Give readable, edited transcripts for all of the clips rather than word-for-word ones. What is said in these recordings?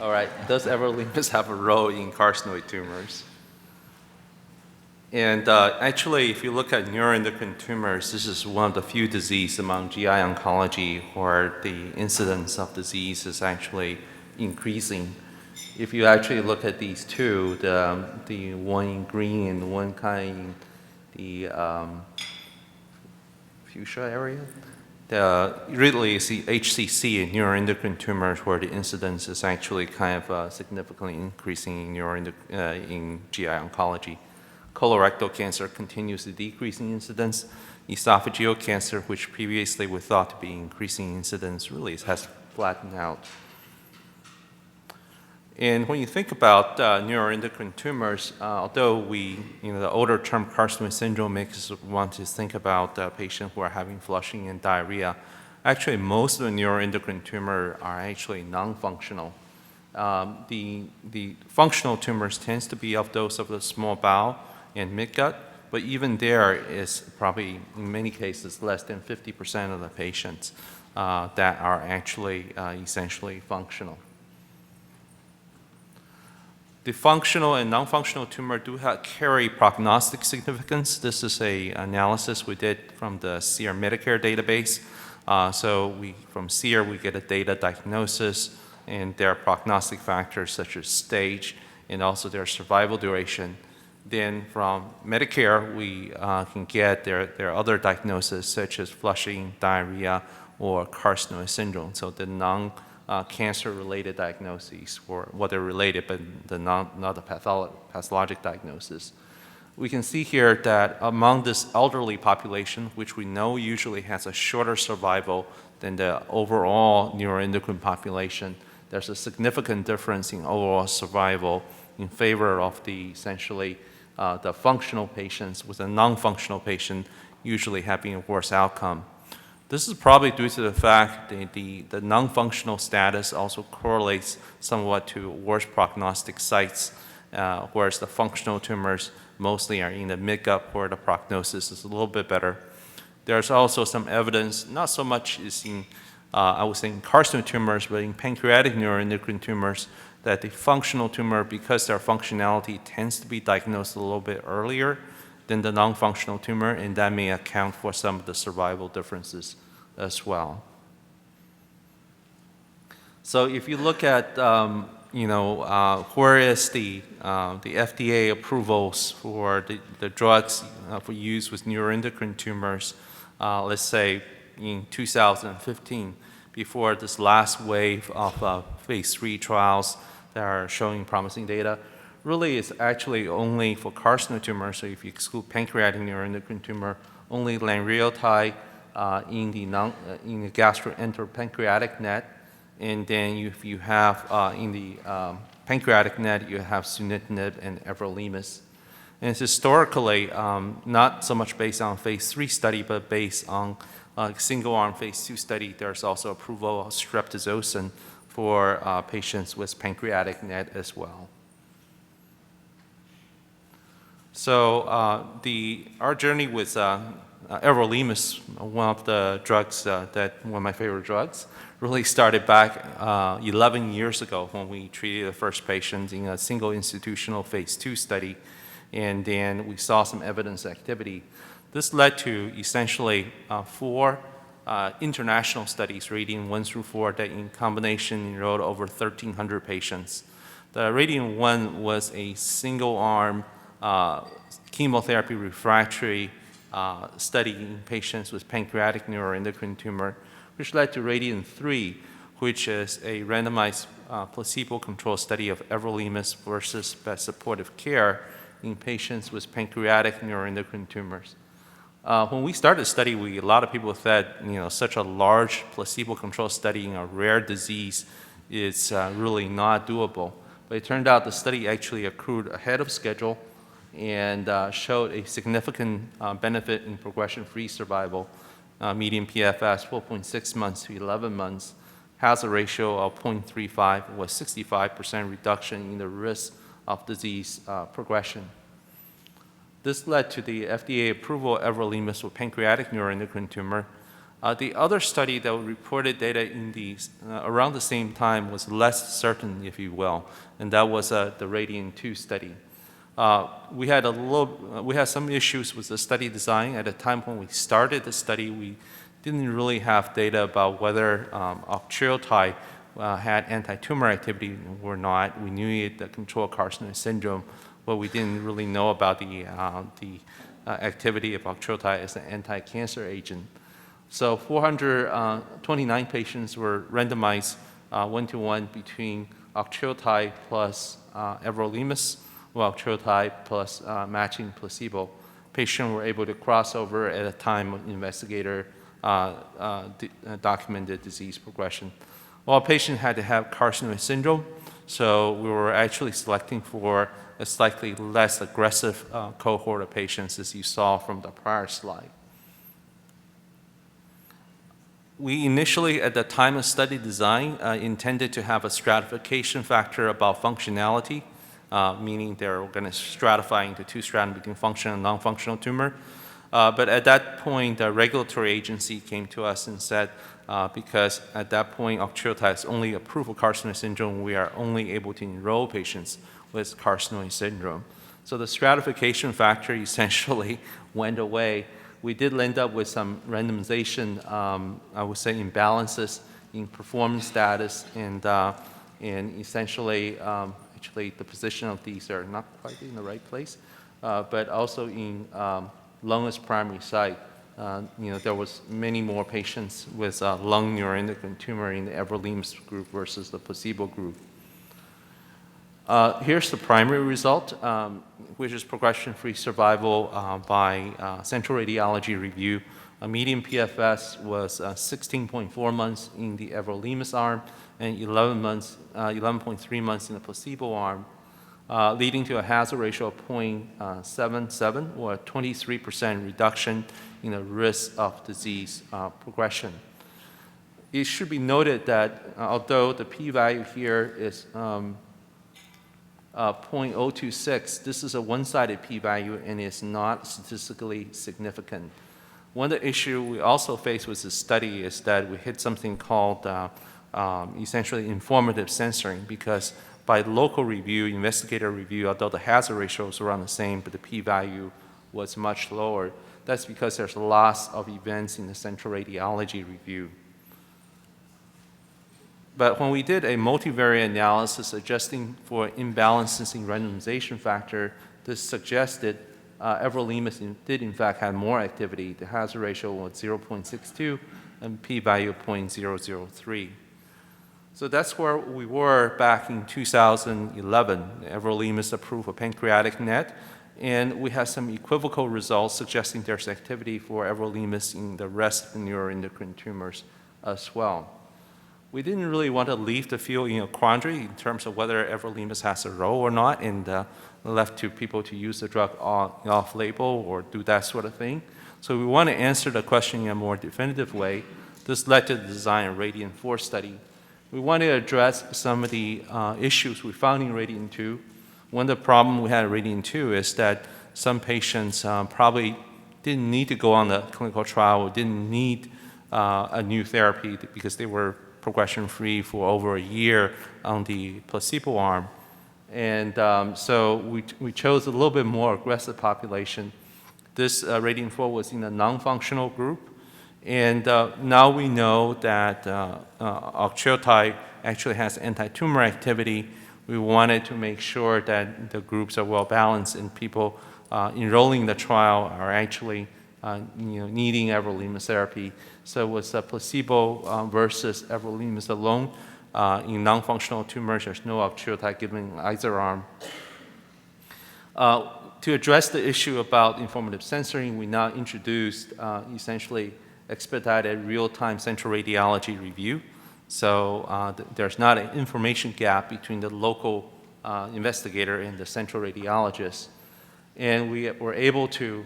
All right, does everolimus have a role in carcinoid tumors? And actually, if you look at neuroendocrine tumors, this is one of the few diseases among GI oncology where the incidence of disease is actually increasing. If you actually look at these two, the one in green and the one kind in the fuchsia area, really is the HCC in neuroendocrine tumors where the incidence is actually kind of significantly increasing in GI oncology. Colorectal cancer continues to decrease in incidence. Esophageal cancer, which previously we thought to be increasing incidence, really has flattened out. And when you think about neuroendocrine tumors, although the older term carcinoid syndrome makes us want to think about patients who are having flushing and diarrhea, actually most of the neuroendocrine tumors are actually non-functional. The functional tumors tends to be of those of the small bowel and midgut, but even there is probably in many cases less than 50% of the patients that are actually essentially functional. The functional and non-functional tumor do carry prognostic significance. This is an analysis we did from the SEER Medicare database. From SEER, we get a data diagnosis, and there are prognostic factors such as stage and also their survival duration. Then from Medicare, we can get their other diagnoses such as flushing, diarrhea, or carcinoid syndrome. So the non-cancer-related diagnoses, or what they're related, but not the pathologic diagnosis. We can see here that among this elderly population, which we know usually has a shorter survival than the overall neuroendocrine population, there's a significant difference in overall survival in favor of essentially the functional patients, with the non-functional patient usually having a worse outcome. This is probably due to the fact that the non-functional status also correlates somewhat to worse prognostic sites, whereas the functional tumors mostly are in the midgut where the prognosis is a little bit better. There's also some evidence, not so much is in, I would say in carcinoid tumors, but in pancreatic neuroendocrine tumors, that the functional tumor, because their functionality tends to be diagnosed a little bit earlier than the non-functional tumor, and that may account for some of the survival differences as well. So if you look at, where is the FDA approvals for the drugs for use with neuroendocrine tumors, let's say in 2015, before this last wave of phase 3 trials that are showing promising data, really is actually only for carcinoid tumors. So if you exclude pancreatic neuroendocrine tumor, only lanreotide in the gastroenteropancreatic NET, and then if you have in the pancreatic NET, you have sunitinib and everolimus. And it's historically not so much based on phase 3 study, but based on single-arm phase 2 study. There's also approval of streptozotocin for patients with pancreatic NET as well. So our journey with everolimus, one of the drugs one of my favorite drugs, really started back 11 years ago when we treated the first patient in a single institutional phase 2 study, and then we saw some evidence activity. This led to essentially 4 international studies, rating 1 through 4, that in combination enrolled over 1,300 patients. The rating 1 was a single-arm chemotherapy refractory study in patients with pancreatic neuroendocrine tumor, which led to Radiant 3, which is a randomized placebo-controlled study of everolimus versus best supportive care in patients with pancreatic neuroendocrine tumors. When we started the study, a lot of people said, such a large placebo-controlled study in a rare disease is really not doable. But it turned out the study actually accrued ahead of schedule and showed a significant benefit in progression-free survival. Median PFS 4.6 months to 11 months, hazard ratio of 0.35, was 65% reduction in the risk of disease progression. This led to the FDA approval of everolimus for pancreatic neuroendocrine tumor. The other study that reported data in around the same time was less certain, if you will, and that was the RADIANT-2 study. We had some issues with the study design. At the time when we started the study, we didn't really have data about whether octreotide had anti-tumor activity or not. We knew it controlled carcinoid syndrome, but we didn't really know about the activity of octreotide as an anti-cancer agent. So 429 patients were randomized 1-to-1 between octreotide plus everolimus, or octreotide plus matching placebo. Patients were able to cross over at a time of investigator documented disease progression. Well, patients had to have carcinoid syndrome, so we were actually selecting for a slightly less aggressive cohort of patients, as you saw from the prior slide. We initially, at the time of study design, intended to have a stratification factor about functionality, meaning they're going to stratify into two strata between functional and non-functional tumor. But at that point, the regulatory agency came to us and said, because at that point, octreotide is only approved for carcinoid syndrome, we are only able to enroll patients with carcinoid syndrome. So the stratification factor essentially went away. We did end up with some randomization, I would say, imbalances in performance status, and essentially, actually, the position of these are not quite in the right place, but also in lung as primary site. There was many more patients with lung neuroendocrine tumor in the everolimus group versus the placebo group. Here's the primary result, which is progression-free survival by central radiology review. A median PFS was 16.4 months in the everolimus arm and 11.3 months in the placebo arm, leading to a hazard ratio of 0.77, or a 23% reduction in the risk of disease progression. It should be noted that although the p-value here is 0.026, this is a one-sided p-value and is not statistically significant. One of the issues we also face with this study is that we hit something called essentially informative censoring, because by local review, investigator review, although the hazard ratio was around the same, but the p-value was much lower. That's because there's a loss of events in the central radiology review. But when we did a multivariate analysis adjusting for imbalances in randomization factor, this suggested everolimus did in fact have more activity. The hazard ratio was 0.62 and p-value of 0.003. So that's where we were back in 2011. Everolimus approved for pancreatic NET, and we have some equivocal results suggesting there's activity for everolimus in the rest of the neuroendocrine tumors as well. We didn't really want to leave the field in a quandary in terms of whether everolimus has a role or not, and left to people to use the drug off-label or do that sort of thing. So we want to answer the question in a more definitive way. This led to the design of RADIANT-4 study. We want to address some of the issues we found in RADIANT-2. One of the problems we had in RADIANT-2 is that some patients probably didn't need to go on the clinical trial or didn't need a new therapy because they were progression-free for over a year on the placebo arm. And so we chose a little bit more aggressive population. This RADIANT-4 was in a non-functional group. And now we know that octreotide actually has anti-tumor activity. We wanted to make sure that the groups are well balanced and people enrolling in the trial are actually needing everolimus therapy. So it was a placebo versus everolimus alone. In non-functional tumors, there's no octreotide given in either arm. To address the issue about informative censoring, we now introduced essentially expedited real-time central radiology review. So there's not an information gap between the local investigator and the central radiologist. And we were able to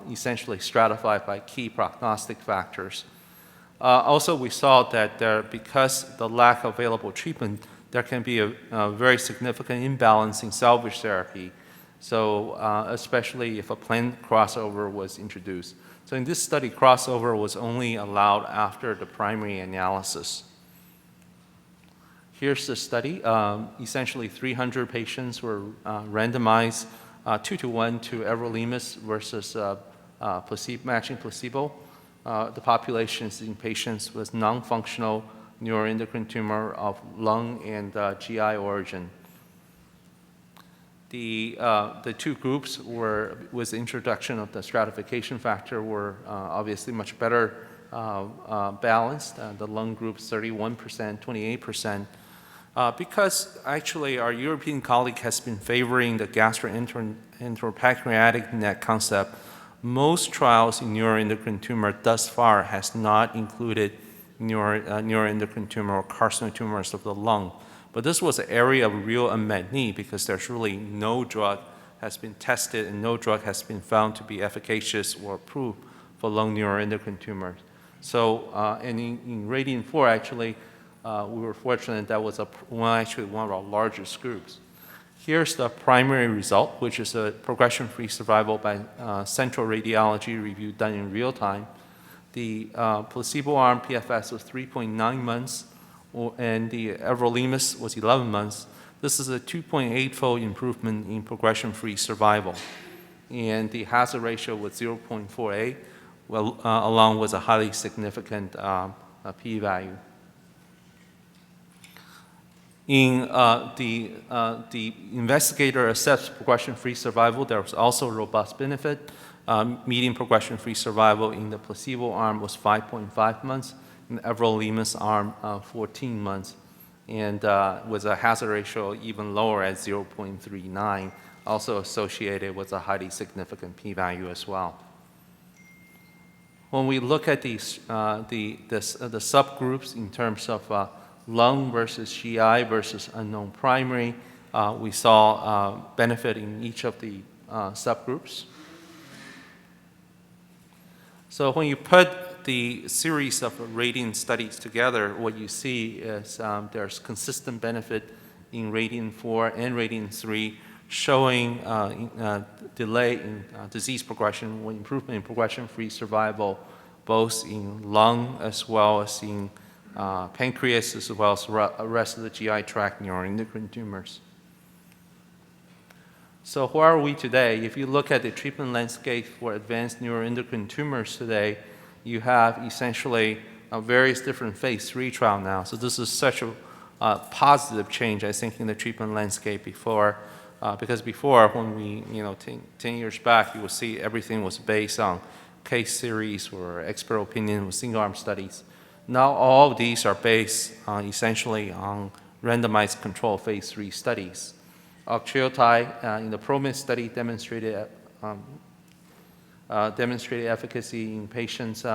essentially stratify by key prognostic factors. Also, we saw that because the lack of available treatment, there can be a very significant imbalance in salvage therapy. So especially if a planned crossover was introduced. So in this study, crossover was only allowed after the primary analysis. Here's the study. Essentially, 300 patients were randomized 2-to-1 to everolimus versus matching placebo. The population is in patients with non-functional neuroendocrine tumor of lung and GI origin. The two groups were, with the introduction of the stratification factor, were obviously much better balanced. The lung group 31%, 28%. Because actually our European colleague has been favoring the gastroenteropancreatic NET concept, most trials in neuroendocrine tumor thus far has not included neuroendocrine tumor or carcinoid tumors of the lung. But this was an area of real unmet need because there's really no drug has been tested and no drug has been found to be efficacious or approved for lung neuroendocrine tumors. So, and in Radiant-4, actually, we were fortunate that was one of our largest groups. Here's the primary result, which is a progression-free survival by central radiology review done in real time. The placebo arm PFS was 3.9 months, and the everolimus was 11 months. This is a 2.8-fold improvement in progression-free survival. And the hazard ratio was 0.48, well, along with a highly significant p-value. In the investigator-assessed progression-free survival, there was also robust benefit. Median progression-free survival in the placebo arm was 5.5 months, in the everolimus arm 14 months, and with a hazard ratio even lower at 0.39, also associated with a highly significant p-value as well. When we look at these, the subgroups in terms of lung versus GI versus unknown primary, we saw benefit in each of the subgroups. So when you put the series of Radiant studies together, what you see is there's consistent benefit in Radiant-4 and Radiant-3, showing delay in disease progression, improvement in progression-free survival, both in lung as well as in pancreas, as well as the rest of the GI tract neuroendocrine tumors. So where are we today? If you look at the treatment landscape for advanced neuroendocrine tumors today, you have essentially various different phase 3 trials now. So this is such a positive change, I think, in the treatment landscape before, because before, when we, 10 years back, you will see everything was based on case series or expert opinion with single-arm studies. Now all of these are based essentially on randomized control phase 3 studies. Octreotide in the PROMIS study demonstrated efficacy in patients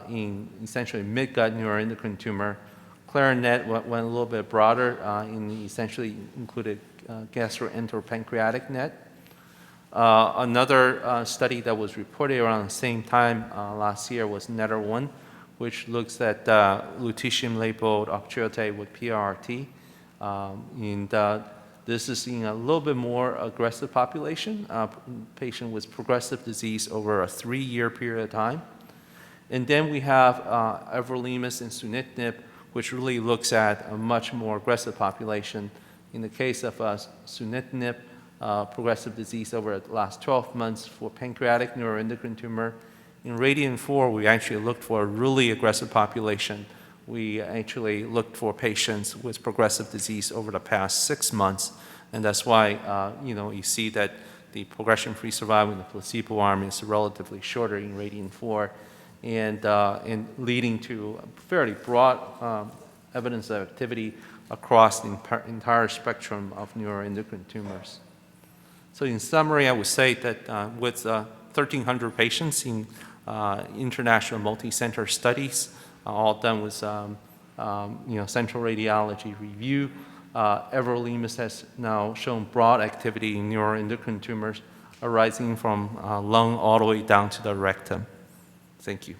in essentially mid-gut neuroendocrine tumor. Clarinet went a little bit broader and essentially included gastroenteropancreatic NET. Another study that was reported around the same time last year was NETTER-1, which looks at lutetium-labeled octreotide with PRRT. This is in a little bit more aggressive population, patient with progressive disease over a 3-year period of time. And then we have everolimus and sunitinib, which really looks at a much more aggressive population. In the case of sunitinib, progressive disease over the last 12 months for pancreatic neuroendocrine tumor. In Radiant-4, we actually looked for a really aggressive population. We actually looked for patients with progressive disease over the past 6 months, and that's why you see that the progression-free survival in the placebo arm is relatively shorter in Radiant-4, and leading to fairly broad evidence of activity across the entire spectrum of neuroendocrine tumors. So in summary, I would say that with 1,300 patients in international multi-center studies, all done with central radiology review, everolimus has now shown broad activity in neuroendocrine tumors arising from lung all the way down to the rectum. Thank you.